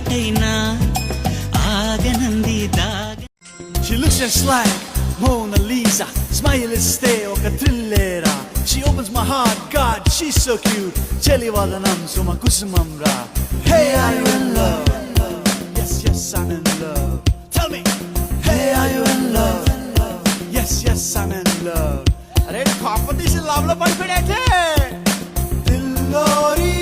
మాటైనా ఆగనంది దాగ. She looks just like Mona Lisa, smile is stay oka thrillera. She opens my heart, God, she's so cute. Cheli vadanam suma kusumam ra. Hey, are you in love? Yes, yes, I'm in love. Tell me. Hey, are you in love? Yes, yes, I'm in love. Arey competition love lo padipedate. Dillori.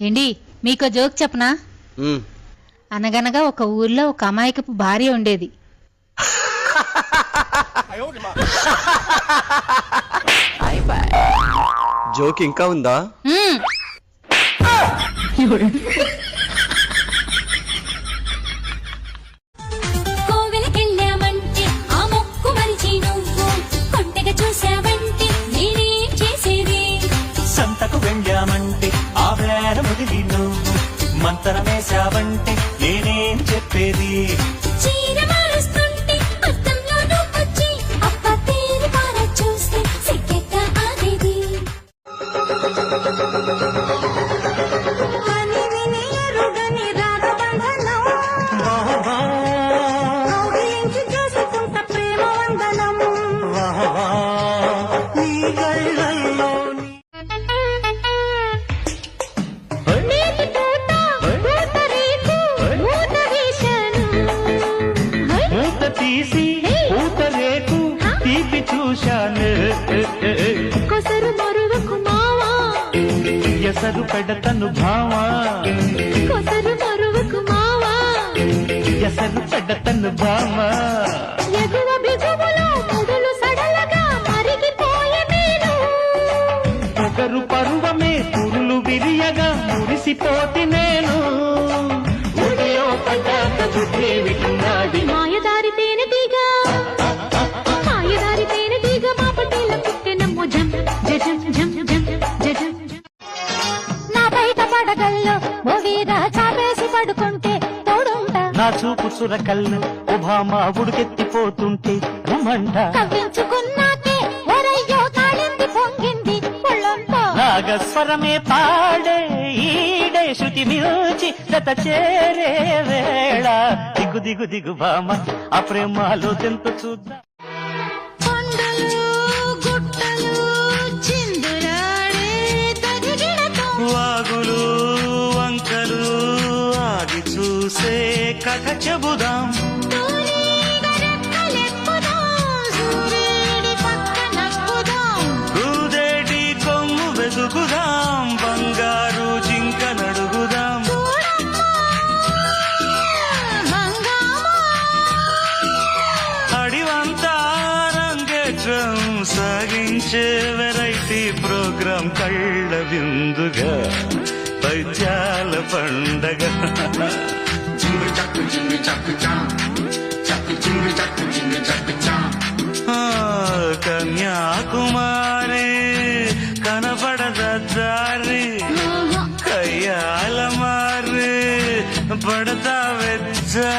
ఏండి మీకో joke చెప్పనా? అనగనగా ఒక ఊర్లో ఒక అమాయకపు భార్య ఉండేది. జోక్ ఇంకా ఉందా? సంతకు వెళ్ళామంటే ఆ వేరముది నువ్వు, మంతరమేశావంటే నేనేం చెప్పేది? ఎసరు పెడతను భావా, కొసరు మరువకు మావా, ఎసరు పెడతను భావా. ఎగువ బిగువులో ముడులు సడలగా మరిగిపోయే నేను, పొగరు పరువమే పురులు విరియగా మురిసిపోతి నేను. ఉదయం పడ్డాక చుట్టే విటున్నాడి మాయదారి తేనె తీగ, మాయదారి తేనె తీగ మా పటేల పుట్టెనమ్మో జం జం జం జం జం. చాపేసి పడుకుంటే తోడుంటా, నా చూపు సురకల్లు ఒబామా ఉడికెత్తిపోతుంటే రమంట. కవ్వించుకున్నాకే ఒరయ్యో కాళింది పొంగింది పొళ్ళంతా, నాగస్వరమే పాడే ఈడే శృతి మిల్చి గత చేరే వేళ. దిగు దిగు దిగు బామ ఆ ప్రేమాలో తెంత చూద్దాం. వాగులు వంకలు ఆగి చూసే కథ చెబుదాం, కూదేటి కొమ్ము వెతుకుదాం, బంగారు జింక నడుగుదాం. అడివంతా రంగేట్రం సాగించే వెరైటీ ప్రోగ్రాం కళ్ళ విందుగా పైత్యాల పండగ. కన్యాకుమారి కనపడద దారి, కయ్యాల మారి పడతా వెజ్జా